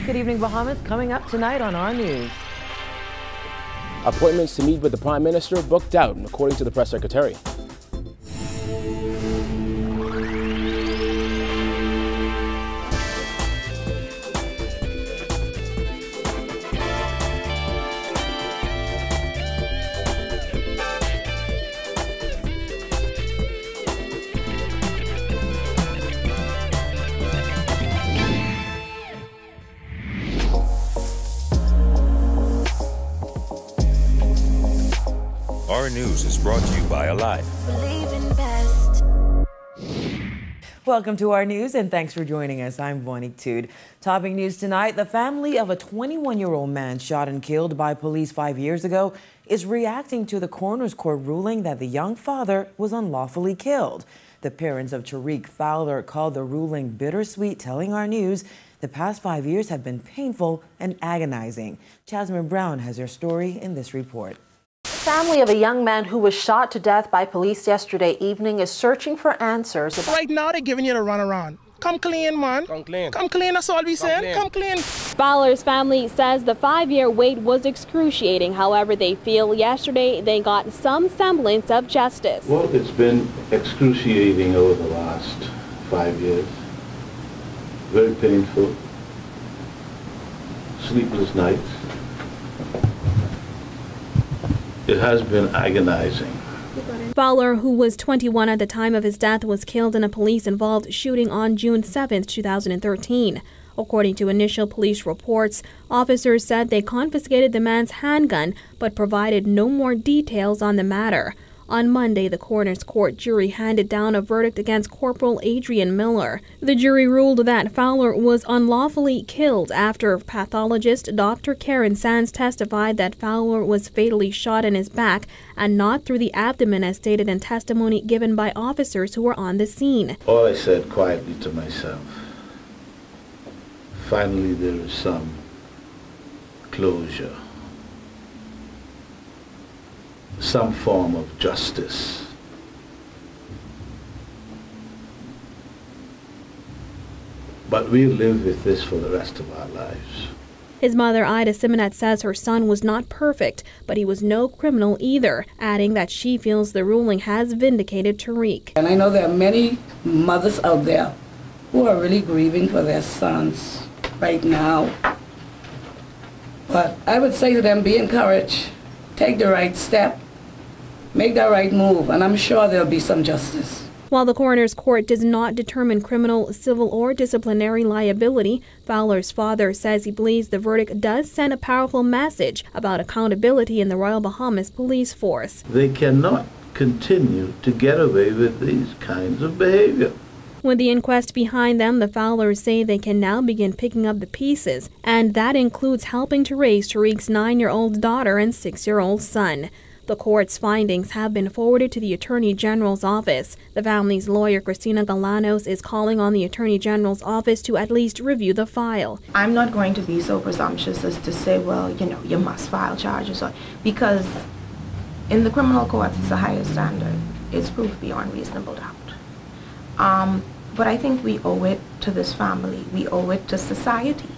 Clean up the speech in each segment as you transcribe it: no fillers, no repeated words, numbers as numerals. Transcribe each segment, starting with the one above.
Good evening, Bahamas, coming up tonight on our news. Appointments to meet with the Prime Minister booked out, according to the press secretary. Our news is brought to you by Alive. Welcome to our news and thanks for joining us. I'm Vonique Tude. Topping news tonight, the family of a 21-year-old man shot and killed by police 5 years ago is reacting to the coroner's court ruling that the young father was unlawfully killed. The parents of Tariq Fowler called the ruling bittersweet, telling our news the past 5 years have been painful and agonizing. Jasmine Brown has her story in this report. The family of a young man who was shot to death by police yesterday evening is searching for answers. Right now they're giving you the runaround. Come clean, man. Come clean. Come clean, that's all we said. Come clean. Fowler's family says the 5-year wait was excruciating. However, they feel yesterday they got some semblance of justice. Well, it's been excruciating over the last 5 years. Very painful. Sleepless nights. It has been agonizing. Fowler, who was 21 at the time of his death, was killed in a police-involved shooting on June 7, 2013. According to initial police reports, officers said they confiscated the man's handgun but provided no more details on the matter. On Monday, the coroner's court jury handed down a verdict against Corporal Adrian Miller. The jury ruled that Fowler was unlawfully killed after pathologist Dr. Karen Sands testified that Fowler was fatally shot in his back and not through the abdomen, as stated in testimony given by officers who were on the scene. All I said quietly to myself, finally there is some closure. Some form of justice. But we'll live with this for the rest of our lives. His mother, Ida Simonet, says her son was not perfect, but he was no criminal either, adding that she feels the ruling has vindicated Tariq. And I know there are many mothers out there who are really grieving for their sons right now. But I would say to them, be encouraged, take the right step, make the right move, and I'm sure there'll be some justice. While the coroner's court does not determine criminal, civil, or disciplinary liability, Fowler's father says he believes the verdict does send a powerful message about accountability in the Royal Bahamas police force. They cannot continue to get away with these kinds of behavior. With the inquest behind them, the Fowlers say they can now begin picking up the pieces, and that includes helping to raise Tariq's 9-year-old daughter and 6-year-old son. The court's findings have been forwarded to the Attorney General's office. The family's lawyer, Christina Galanos, is calling on the Attorney General's office to at least review the file. I'm not going to be so presumptuous as to say, well, you must file charges, because in the criminal courts it's a higher standard. It's proof beyond reasonable doubt. But I think we owe it to this family, we owe it to society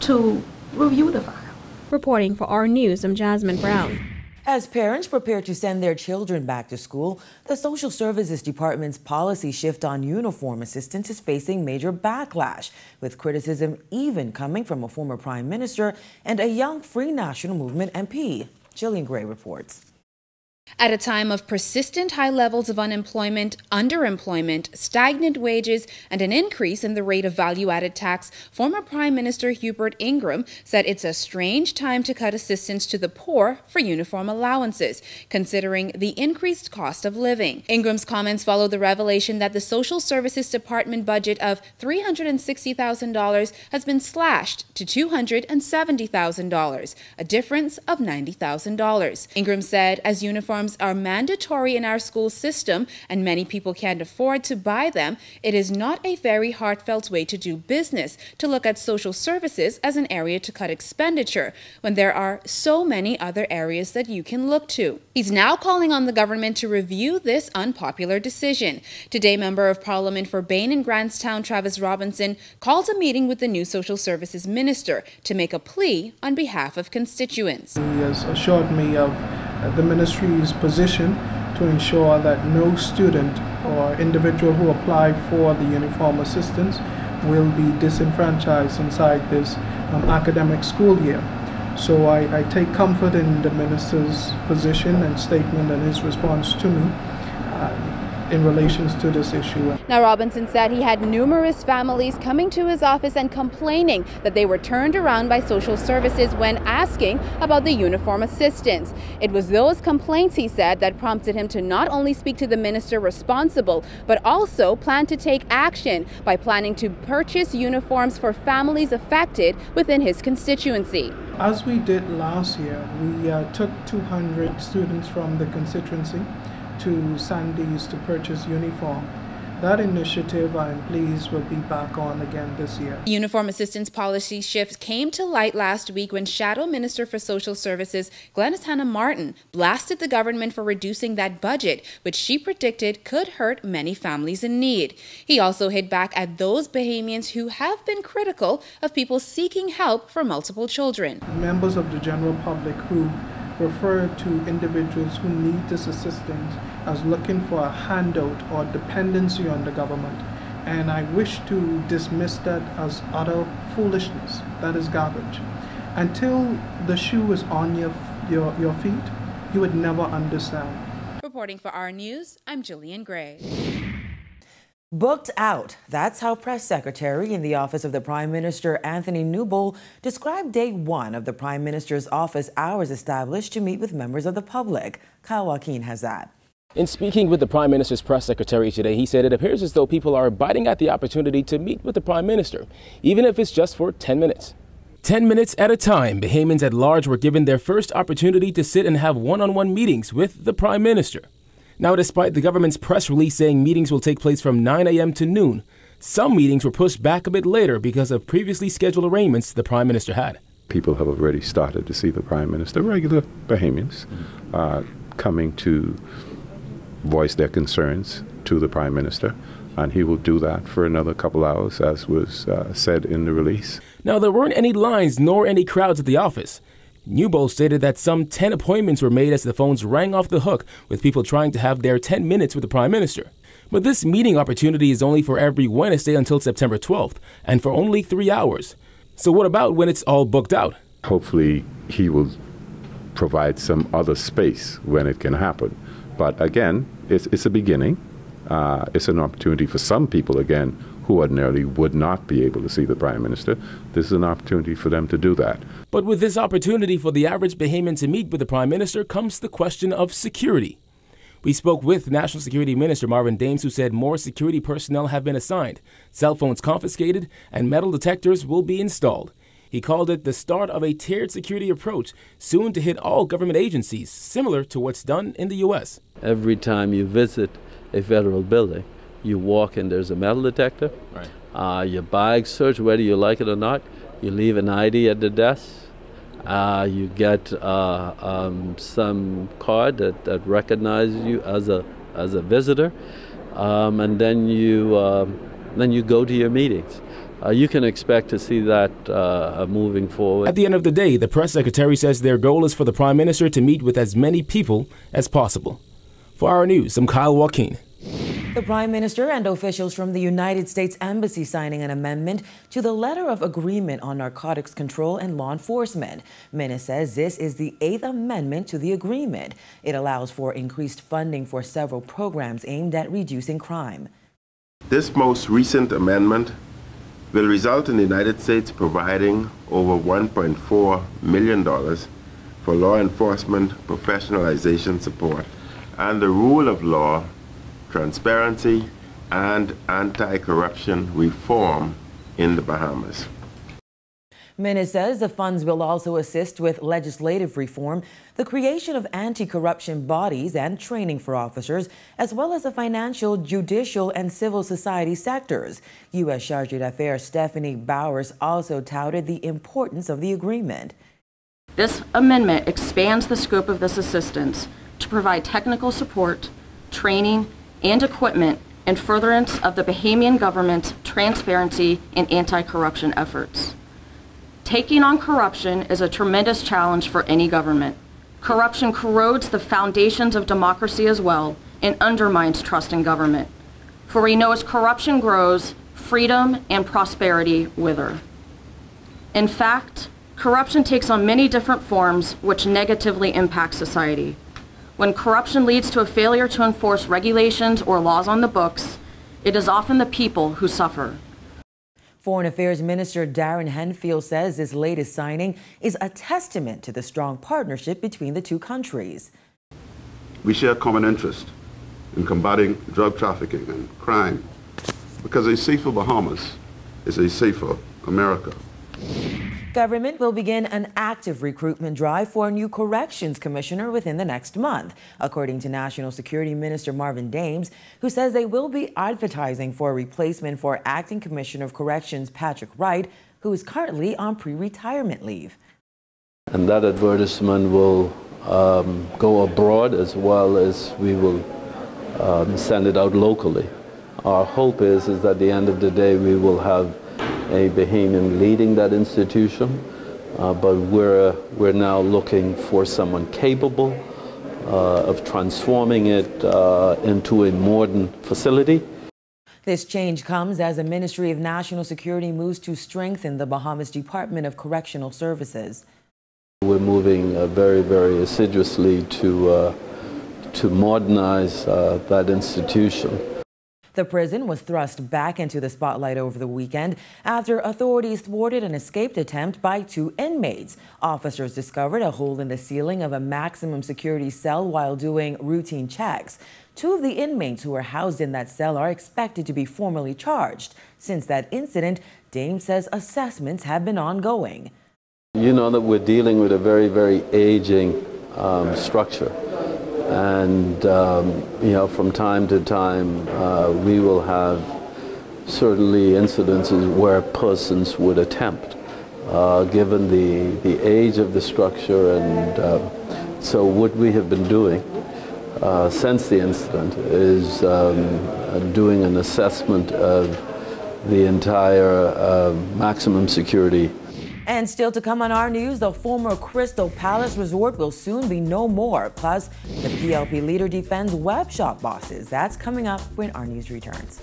to review the file. Reporting for our news, I'm Jasmine Brown. As parents prepare to send their children back to school, the Social Services Department's policy shift on uniform assistance is facing major backlash, with criticism even coming from a former Prime Minister and a young Free National Movement MP. Jillian Gray reports. At a time of persistent high levels of unemployment, underemployment, stagnant wages, and an increase in the rate of value-added tax, former Prime Minister Hubert Ingram said it's a strange time to cut assistance to the poor for uniform allowances, considering the increased cost of living. Ingram's comments follow the revelation that the Social Services Department budget of $360,000 has been slashed to $270,000, a difference of $90,000. Ingram said as uniform uniforms are mandatory in our school system and many people can't afford to buy them, it is not a very heartfelt way to do business to look at social services as an area to cut expenditure when there are so many other areas that you can look to. He's now calling on the government to review this unpopular decision. Today, Member of Parliament for Bain and Grantstown Travis Robinson called a meeting with the new Social Services Minister to make a plea on behalf of constituents. He has assured me of the ministry's position to ensure that no student or individual who apply for the uniform assistance will be disenfranchised inside this academic school year. So I take comfort in the minister's position and statement and his response to me in relation to this issue. Now, Robinson said he had numerous families coming to his office and complaining that they were turned around by social services when asking about the uniform assistance. It was those complaints, he said, that prompted him to not only speak to the minister responsible, but also plan to take action by planning to purchase uniforms for families affected within his constituency. As we did last year, we took 200 students from the constituency to Sandy's to purchase uniform. That initiative, I'm pleased, will be back on again this year. Uniform assistance policy shifts came to light last week when Shadow Minister for Social Services Glenys Hannah Martin blasted the government for reducing that budget, which she predicted could hurt many families in need. He also hit back at those Bahamians who have been critical of people seeking help for multiple children. Members of the general public who refer to individuals who need this assistance as looking for a handout or dependency on the government. And I wish to dismiss that as utter foolishness. That is garbage. Until the shoe is on your feet, you would never understand. Reporting for our news, I'm Jillian Gray. Booked out. That's how Press Secretary in the Office of the Prime Minister, Anthony Newbold, described day one of the Prime Minister's office hours established to meet with members of the public. Kyle Joaquin has that. In speaking with the Prime Minister's press secretary today, he said it appears as though people are biting at the opportunity to meet with the Prime Minister, even if it's just for 10 minutes. 10 minutes at a time, Bahamians at large were given their first opportunity to sit and have one-on-one meetings with the Prime Minister. Now, despite the government's press release saying meetings will take place from 9 a.m. to noon, some meetings were pushed back a bit later because of previously scheduled arrangements the Prime Minister had. People have already started to see the Prime Minister, regular Bahamians, coming to voice their concerns to the Prime Minister, and he will do that for another couple hours, as was said in the release. Now, there weren't any lines nor any crowds at the office. Newbold stated that some 10 appointments were made as the phones rang off the hook with people trying to have their 10 minutes with the Prime Minister. But this meeting opportunity is only for every Wednesday until September 12th, and for only 3 hours. So what about when it's all booked out? Hopefully he will provide some other space when it can happen. But again, it's a beginning. It's an opportunity for some people, again, who ordinarily would not be able to see the Prime Minister. This is an opportunity for them to do that. But with this opportunity for the average Bahamian to meet with the Prime Minister comes the question of security. We spoke with National Security Minister Marvin Dames, who said more security personnel have been assigned, cell phones confiscated, and metal detectors will be installed. He called it the start of a tiered security approach, soon to hit all government agencies, similar to what's done in the U.S. Every time you visit a federal building, you walk in, there's a metal detector. Right. Your bag search, whether you like it or not. You leave an ID at the desk. You get some card that recognizes you as a visitor, and then you go to your meetings. You can expect to see that moving forward. At the end of the day, the press secretary says their goal is for the Prime Minister to meet with as many people as possible. For our news, I'm Kyle Joaquin. The Prime Minister and officials from the United States Embassy signing an amendment to the Letter of Agreement on Narcotics Control and Law Enforcement. Mena says this is the 8th amendment to the agreement. It allows for increased funding for several programs aimed at reducing crime. This most recent amendment will result in the United States providing over $1.4 million for law enforcement professionalization support and the rule of law, transparency, and anti-corruption reform in the Bahamas. Menes says the funds will also assist with legislative reform, the creation of anti-corruption bodies and training for officers, as well as the financial, judicial, and civil society sectors. U.S. Chargé d'Affaires Stephanie Bowers also touted the importance of the agreement. This amendment expands the scope of this assistance to provide technical support, training, and equipment in furtherance of the Bahamian government's transparency and anti-corruption efforts. Taking on corruption is a tremendous challenge for any government. Corruption corrodes the foundations of democracy as well and undermines trust in government. For we know as corruption grows, freedom and prosperity wither. In fact, corruption takes on many different forms which negatively impact society. When corruption leads to a failure to enforce regulations or laws on the books, it is often the people who suffer. Foreign Affairs Minister Darren Henfield says this latest signing is a testament to the strong partnership between the two countries. We share common interest in combating drug trafficking and crime, because a safer Bahamas is a safer America. Government will begin an active recruitment drive for a new corrections commissioner within the next month, according to National Security Minister Marvin Dames, who says they will be advertising for a replacement for Acting Commissioner of Corrections Patrick Wright, who is currently on pre-retirement leave. And that advertisement will go abroad, as well as we will send it out locally. Our hope is that at the end of the day we will have a Bahamian leading that institution, but we're now looking for someone capable of transforming it into a modern facility. This change comes as the Ministry of National Security moves to strengthen the Bahamas Department of Correctional Services. We're moving very, very assiduously to modernize that institution. The prison was thrust back into the spotlight over the weekend after authorities thwarted an escaped attempt by 2 inmates. Officers discovered a hole in the ceiling of a maximum security cell while doing routine checks. 2 of the inmates who were housed in that cell are expected to be formally charged. Since that incident, Dame says assessments have been ongoing. You know that we're dealing with a very, very aging structure. And, you know, from time to time, we will have certainly incidences where persons would attempt, given the age of the structure. And so what we have been doing since the incident is doing an assessment of the entire maximum security. And still to come on our news, the former Crystal Palace Resort will soon be no more. Plus, the PLP leader defends web shop bosses. That's coming up when our news returns.